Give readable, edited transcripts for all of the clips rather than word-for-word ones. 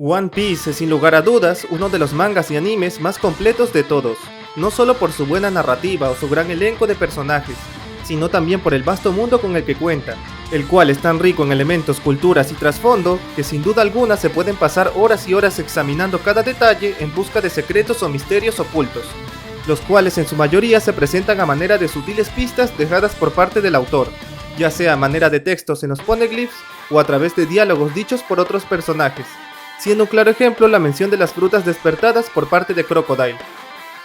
One Piece es sin lugar a dudas uno de los mangas y animes más completos de todos, no solo por su buena narrativa o su gran elenco de personajes, sino también por el vasto mundo con el que cuenta, el cual es tan rico en elementos, culturas y trasfondo que sin duda alguna se pueden pasar horas y horas examinando cada detalle en busca de secretos o misterios ocultos, los cuales en su mayoría se presentan a manera de sutiles pistas dejadas por parte del autor, ya sea a manera de textos en los poneglyphs o a través de diálogos dichos por otros personajes, siendo un claro ejemplo la mención de las frutas despertadas por parte de Crocodile,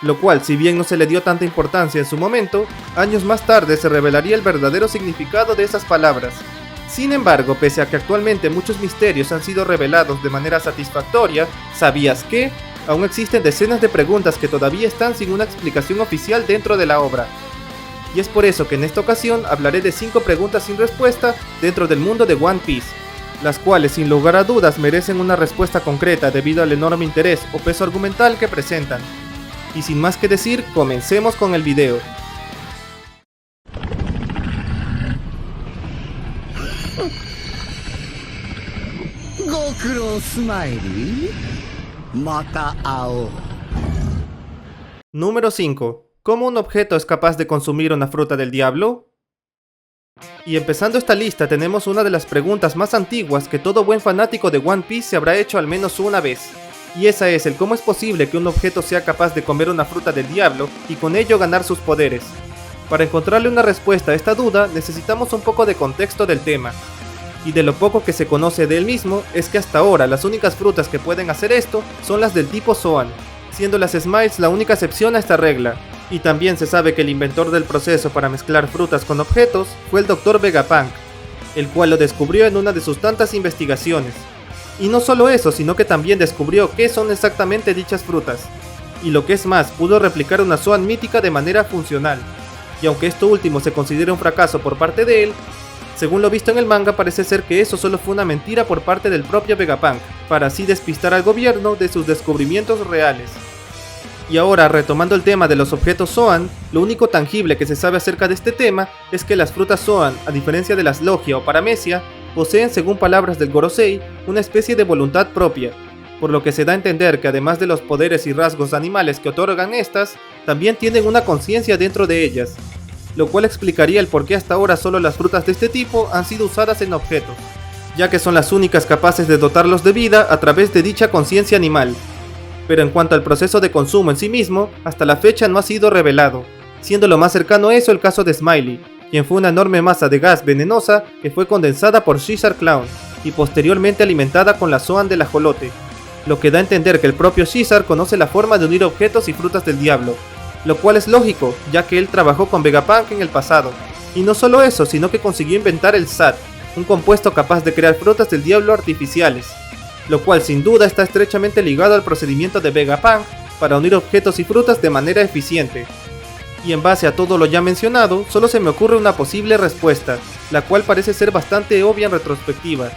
lo cual, si bien no se le dio tanta importancia en su momento, años más tarde se revelaría el verdadero significado de esas palabras. Sin embargo, pese a que actualmente muchos misterios han sido revelados de manera satisfactoria, ¿sabías que? Aún existen decenas de preguntas que todavía están sin una explicación oficial dentro de la obra. Y es por eso que en esta ocasión hablaré de 5 preguntas sin respuesta dentro del mundo de One Piece, las cuales sin lugar a dudas merecen una respuesta concreta debido al enorme interés o peso argumental que presentan. Y sin más que decir, comencemos con el video. Número 5. ¿Cómo un objeto es capaz de consumir una fruta del diablo? Y empezando esta lista tenemos una de las preguntas más antiguas que todo buen fanático de One Piece se habrá hecho al menos una vez. Y esa es el cómo es posible que un objeto sea capaz de comer una fruta del diablo y con ello ganar sus poderes. Para encontrarle una respuesta a esta duda necesitamos un poco de contexto del tema. Y de lo poco que se conoce de él mismo es que hasta ahora las únicas frutas que pueden hacer esto son las del tipo Zoan, siendo las Smiles la única excepción a esta regla. Y también se sabe que el inventor del proceso para mezclar frutas con objetos fue el Dr. Vegapunk, el cual lo descubrió en una de sus tantas investigaciones. Y no solo eso, sino que también descubrió qué son exactamente dichas frutas. Y lo que es más, pudo replicar una Zoan mítica de manera funcional. Y aunque esto último se considera un fracaso por parte de él, según lo visto en el manga parece ser que eso solo fue una mentira por parte del propio Vegapunk, para así despistar al gobierno de sus descubrimientos reales. Y ahora, retomando el tema de los objetos Zoan, lo único tangible que se sabe acerca de este tema es que las frutas Zoan, a diferencia de las Logia o Paramecia, poseen, según palabras del Gorosei, una especie de voluntad propia, por lo que se da a entender que además de los poderes y rasgos animales que otorgan estas, también tienen una conciencia dentro de ellas, lo cual explicaría el por qué hasta ahora solo las frutas de este tipo han sido usadas en objetos, ya que son las únicas capaces de dotarlos de vida a través de dicha conciencia animal. Pero en cuanto al proceso de consumo en sí mismo, hasta la fecha no ha sido revelado, siendo lo más cercano a eso el caso de Smiley, quien fue una enorme masa de gas venenosa que fue condensada por Caesar Clown y posteriormente alimentada con la Zoan del ajolote, lo que da a entender que el propio Caesar conoce la forma de unir objetos y frutas del diablo, lo cual es lógico, ya que él trabajó con Vegapunk en el pasado, y no solo eso, sino que consiguió inventar el SAT, un compuesto capaz de crear frutas del diablo artificiales, lo cual sin duda está estrechamente ligado al procedimiento de Vegapunk para unir objetos y frutas de manera eficiente. Y en base a todo lo ya mencionado, solo se me ocurre una posible respuesta, la cual parece ser bastante obvia en retrospectiva,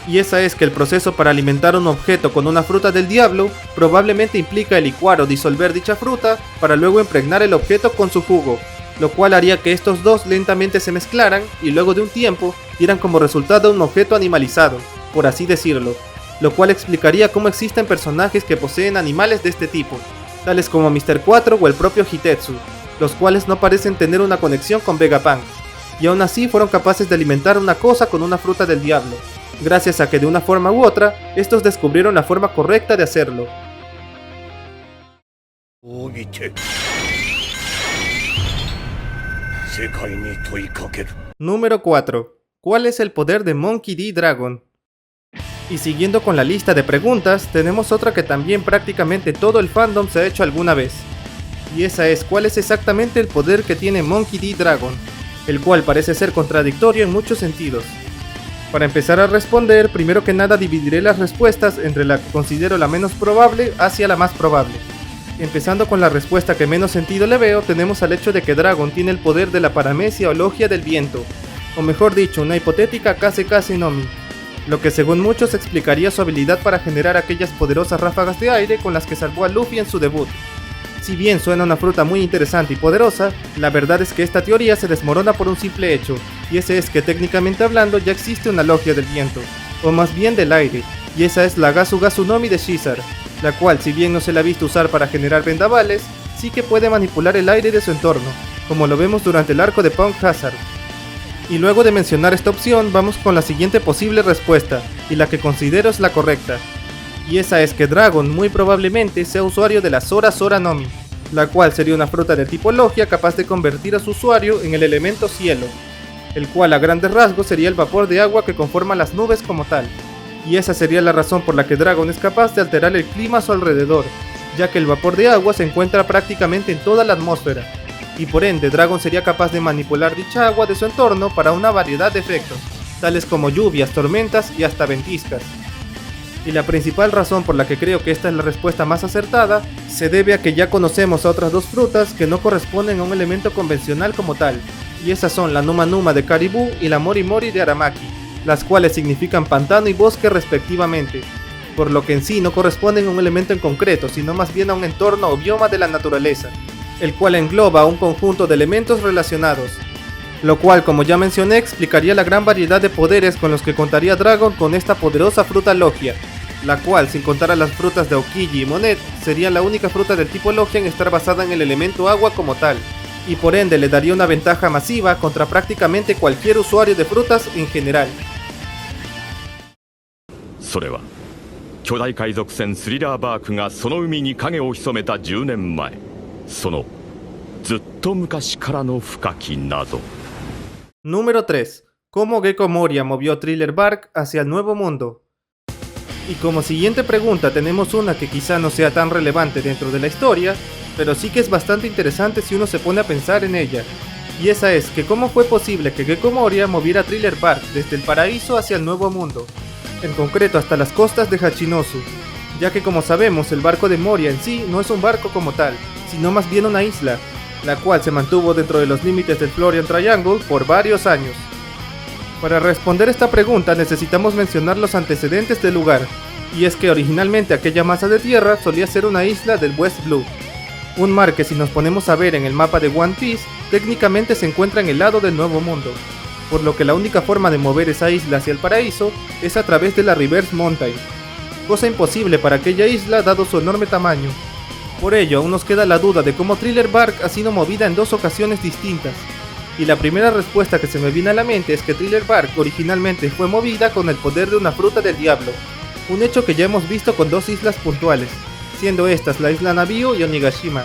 y esa es que el proceso para alimentar un objeto con una fruta del diablo probablemente implica el licuar o disolver dicha fruta para luego impregnar el objeto con su jugo, lo cual haría que estos dos lentamente se mezclaran y luego de un tiempo dieran como resultado un objeto animalizado, por así decirlo, lo cual explicaría cómo existen personajes que poseen animales de este tipo, tales como Mr. 4 o el propio Hitetsu, los cuales no parecen tener una conexión con Vegapunk, y aún así fueron capaces de alimentar una cosa con una fruta del diablo, gracias a que de una forma u otra, estos descubrieron la forma correcta de hacerlo. Número 4. ¿Cuál es el poder de Monkey D. Dragon? Y siguiendo con la lista de preguntas, tenemos otra que también prácticamente todo el fandom se ha hecho alguna vez. Y esa es, ¿cuál es exactamente el poder que tiene Monkey D. Dragon? El cual parece ser contradictorio en muchos sentidos. Para empezar a responder, primero que nada dividiré las respuestas entre la que considero la menos probable hacia la más probable. Empezando con la respuesta que menos sentido le veo, tenemos al hecho de que Dragon tiene el poder de la Paramecia o Logia del Viento, o mejor dicho, una hipotética Kase Kase no Mi, lo que según muchos explicaría su habilidad para generar aquellas poderosas ráfagas de aire con las que salvó a Luffy en su debut. Si bien suena una fruta muy interesante y poderosa, la verdad es que esta teoría se desmorona por un simple hecho, y ese es que técnicamente hablando ya existe una Logia del Viento, o más bien del aire, y esa es la Gasu Gasu Nomi de Shizar, la cual, si bien no se la ha visto usar para generar vendavales, sí que puede manipular el aire de su entorno, como lo vemos durante el arco de Punk Hazard. Y luego de mencionar esta opción, vamos con la siguiente posible respuesta, y la que considero es la correcta. Y esa es que Dragon muy probablemente sea usuario de la Sora Sora Nomi, la cual sería una fruta de tipo Logia capaz de convertir a su usuario en el elemento cielo, el cual a grandes rasgos sería el vapor de agua que conforma las nubes como tal. Y esa sería la razón por la que Dragon es capaz de alterar el clima a su alrededor, ya que el vapor de agua se encuentra prácticamente en toda la atmósfera, y por ende Dragon sería capaz de manipular dicha agua de su entorno para una variedad de efectos, tales como lluvias, tormentas y hasta ventiscas. Y la principal razón por la que creo que esta es la respuesta más acertada, se debe a que ya conocemos a otras dos frutas que no corresponden a un elemento convencional como tal, y esas son la Numa Numa de Caribou y la Mori Mori de Aramaki, las cuales significan pantano y bosque respectivamente, por lo que en sí no corresponden a un elemento en concreto, sino más bien a un entorno o bioma de la naturaleza, el cual engloba un conjunto de elementos relacionados, lo cual, como ya mencioné, explicaría la gran variedad de poderes con los que contaría Dragon con esta poderosa fruta Logia, la cual, sin contar a las frutas de Aokiji y Monet, sería la única fruta del tipo Logia en estar basada en el elemento agua como tal, y por ende le daría una ventaja masiva contra prácticamente cualquier usuario de frutas en general. それは巨大海賊船スリラーバークがその海に影を潜めた10年前、そのずっと昔からの深き謎。 Número 3. ¿Cómo Gecko Moria movió Thriller Bark hacia el Nuevo Mundo? Y como siguiente pregunta tenemos una que quizá no sea tan relevante dentro de la historia, pero sí que es bastante interesante si uno se pone a pensar en ella. Y esa es que cómo fue posible que Gecko Moria moviera Thriller Bark desde el paraíso hacia el Nuevo Mundo, en concreto hasta las costas de Hachinosu, ya que como sabemos el barco de Moria en sí no es un barco como tal, sino más bien una isla, la cual se mantuvo dentro de los límites del Florian Triangle por varios años. Para responder esta pregunta necesitamos mencionar los antecedentes del lugar, y es que originalmente aquella masa de tierra solía ser una isla del West Blue, un mar que si nos ponemos a ver en el mapa de One Piece, técnicamente se encuentra en el lado del Nuevo Mundo, por lo que la única forma de mover esa isla hacia el paraíso es a través de la Reverse Mountain, cosa imposible para aquella isla dado su enorme tamaño. Por ello, aún nos queda la duda de cómo Thriller Bark ha sido movida en dos ocasiones distintas, y la primera respuesta que se me viene a la mente es que Thriller Bark originalmente fue movida con el poder de una fruta del diablo, un hecho que ya hemos visto con dos islas puntuales, siendo estas la isla Nabio y Onigashima,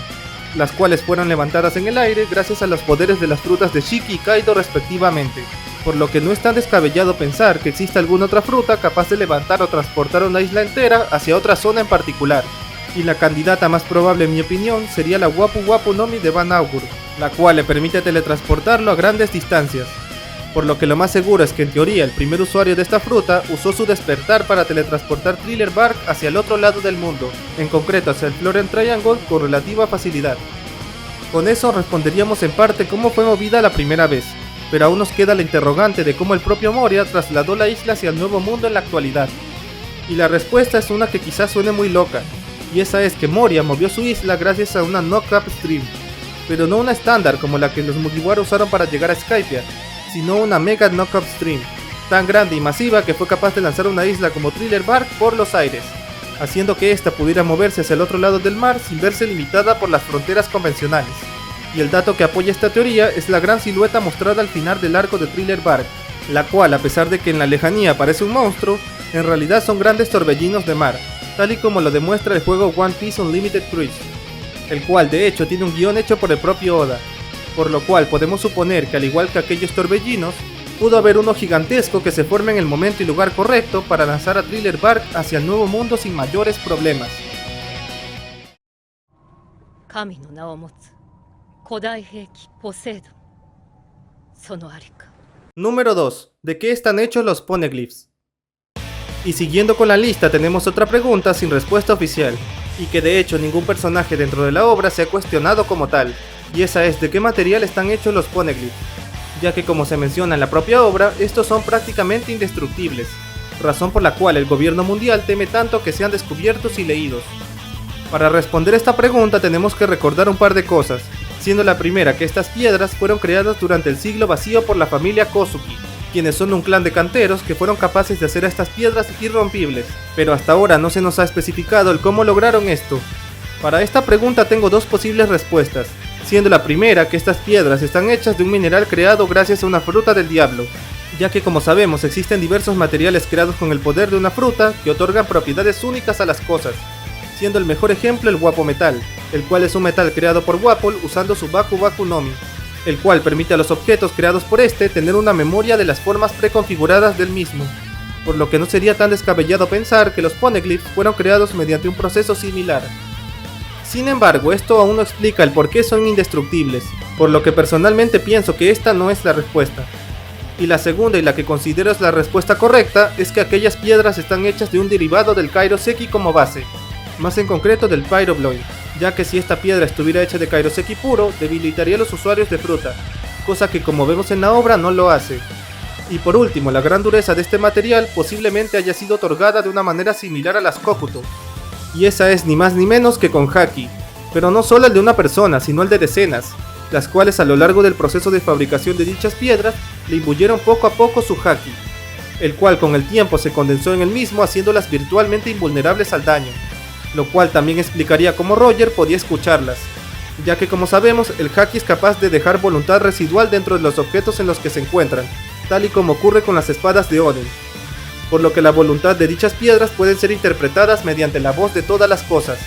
las cuales fueron levantadas en el aire gracias a los poderes de las frutas de Shiki y Kaido respectivamente, por lo que no es tan descabellado pensar que existe alguna otra fruta capaz de levantar o transportar una isla entera hacia otra zona en particular. Y la candidata más probable en mi opinión sería la Wapu Wapu Nomi de Van Augur, la cual le permite teletransportarlo a grandes distancias, por lo que lo más seguro es que en teoría el primer usuario de esta fruta usó su despertar para teletransportar Thriller Bark hacia el otro lado del mundo, en concreto hacia el Florian Triangle con relativa facilidad. Con eso responderíamos en parte cómo fue movida la primera vez, pero aún nos queda la interrogante de cómo el propio Moria trasladó la isla hacia el Nuevo Mundo en la actualidad. Y la respuesta es una que quizás suene muy loca, y esa es que Moria movió su isla gracias a una Knock-Up Stream, pero no una estándar como la que los Mugiwara usaron para llegar a Skypiea, sino una Mega Knock-Up Stream, tan grande y masiva que fue capaz de lanzar una isla como Thriller Bark por los aires, haciendo que ésta pudiera moverse hacia el otro lado del mar sin verse limitada por las fronteras convencionales. Y el dato que apoya esta teoría es la gran silueta mostrada al final del arco de Thriller Bark, la cual, a pesar de que en la lejanía parece un monstruo, en realidad son grandes torbellinos de mar, tal y como lo demuestra el juego One Piece Unlimited Cruise, el cual de hecho tiene un guión hecho por el propio Oda, por lo cual podemos suponer que al igual que aquellos torbellinos, pudo haber uno gigantesco que se forme en el momento y lugar correcto para lanzar a Thriller Bark hacia el Nuevo Mundo sin mayores problemas. Número 2. ¿De qué están hechos los Poneglyphs? Y siguiendo con la lista tenemos otra pregunta sin respuesta oficial, y que de hecho ningún personaje dentro de la obra se ha cuestionado como tal, y esa es ¿de qué material están hechos los Poneglyphs? Ya que como se menciona en la propia obra, estos son prácticamente indestructibles, razón por la cual el gobierno mundial teme tanto que sean descubiertos y leídos. Para responder esta pregunta tenemos que recordar un par de cosas, siendo la primera que estas piedras fueron creadas durante el siglo vacío por la familia Kozuki, quienes son un clan de canteros que fueron capaces de hacer a estas piedras irrompibles, pero hasta ahora no se nos ha especificado el cómo lograron esto. Para esta pregunta tengo dos posibles respuestas, siendo la primera que estas piedras están hechas de un mineral creado gracias a una fruta del diablo, ya que como sabemos existen diversos materiales creados con el poder de una fruta que otorgan propiedades únicas a las cosas, siendo el mejor ejemplo el Wapo Metal, el cual es un metal creado por Wapol usando su Baku Baku Nomi, el cual permite a los objetos creados por este tener una memoria de las formas preconfiguradas del mismo, por lo que no sería tan descabellado pensar que los poneglyphs fueron creados mediante un proceso similar. Sin embargo, esto aún no explica el por qué son indestructibles, por lo que personalmente pienso que esta no es la respuesta. Y la segunda, y la que considero es la respuesta correcta, es que aquellas piedras están hechas de un derivado del Kairoseki como base, más en concreto del Pyrobloy, ya que si esta piedra estuviera hecha de Kairoseki puro, debilitaría a los usuarios de fruta, cosa que como vemos en la obra no lo hace. Y por último, la gran dureza de este material posiblemente haya sido otorgada de una manera similar a las Kokuto, y esa es ni más ni menos que con Haki, pero no solo el de una persona, sino el de decenas, las cuales a lo largo del proceso de fabricación de dichas piedras le imbuyeron poco a poco su Haki, el cual con el tiempo se condensó en el mismo haciéndolas virtualmente invulnerables al daño, lo cual también explicaría cómo Roger podía escucharlas, ya que como sabemos el Haki es capaz de dejar voluntad residual dentro de los objetos en los que se encuentran, tal y como ocurre con las espadas de Oden, por lo que la voluntad de dichas piedras pueden ser interpretadas mediante la voz de todas las cosas.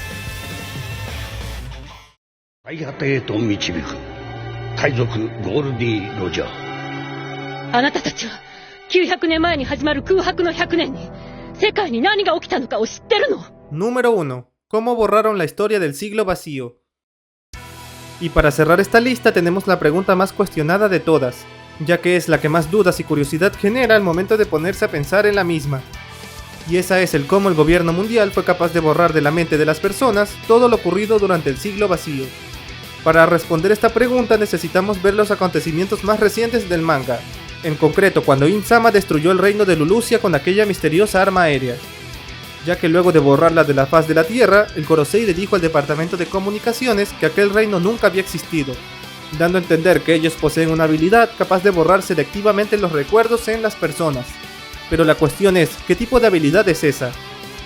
最果てへと導く海賊ゴールディ・ロジャー。あなたたちは900年前に始まる空白の100年に世界に何が起きたのかを知ってるの？ Número 1. ¿Cómo borraron la historia del siglo vacío? Y para cerrar esta lista tenemos la pregunta más cuestionada de todas, ya que es la que más dudas y curiosidad genera al momento de ponerse a pensar en la misma. Y esa es el cómo el gobierno mundial fue capaz de borrar de la mente de las personas todo lo ocurrido durante el siglo vacío. Para responder esta pregunta necesitamos ver los acontecimientos más recientes del manga, en concreto cuando In-sama destruyó el reino de Lulusia con aquella misteriosa arma aérea, ya que luego de borrarla de la faz de la tierra, el Gorosei le dijo al departamento de comunicaciones que aquel reino nunca había existido, dando a entender que ellos poseen una habilidad capaz de borrar selectivamente los recuerdos en las personas. Pero la cuestión es, ¿qué tipo de habilidad es esa?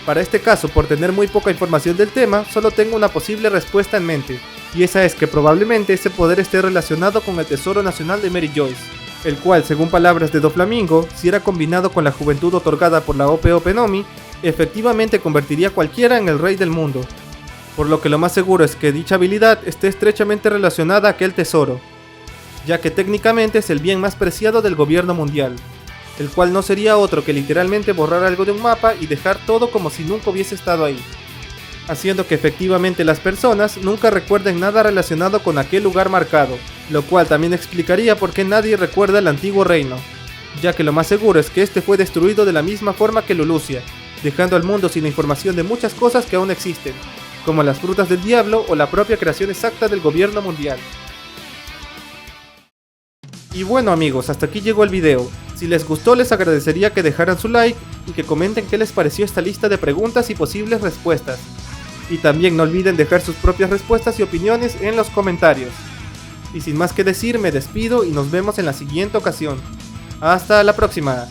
Para este caso, por tener muy poca información del tema, solo tengo una posible respuesta en mente, y esa es que probablemente ese poder esté relacionado con el Tesoro Nacional de Mary Joyce, el cual, según palabras de Doflamingo, si era combinado con la juventud otorgada por la Ope Nomi, efectivamente convertiría a cualquiera en el rey del mundo, por lo que lo más seguro es que dicha habilidad esté estrechamente relacionada a aquel tesoro, ya que técnicamente es el bien más preciado del gobierno mundial, el cual no sería otro que literalmente borrar algo de un mapa y dejar todo como si nunca hubiese estado ahí, haciendo que efectivamente las personas nunca recuerden nada relacionado con aquel lugar marcado, lo cual también explicaría por qué nadie recuerda el antiguo reino, ya que lo más seguro es que este fue destruido de la misma forma que Lulusia, dejando al mundo sin la información de muchas cosas que aún existen, como las frutas del diablo o la propia creación exacta del gobierno mundial. Y bueno amigos, hasta aquí llegó el video. Si les gustó les agradecería que dejaran su like y que comenten qué les pareció esta lista de preguntas y posibles respuestas. Y también no olviden dejar sus propias respuestas y opiniones en los comentarios. Y sin más que decir me despido y nos vemos en la siguiente ocasión. Hasta la próxima.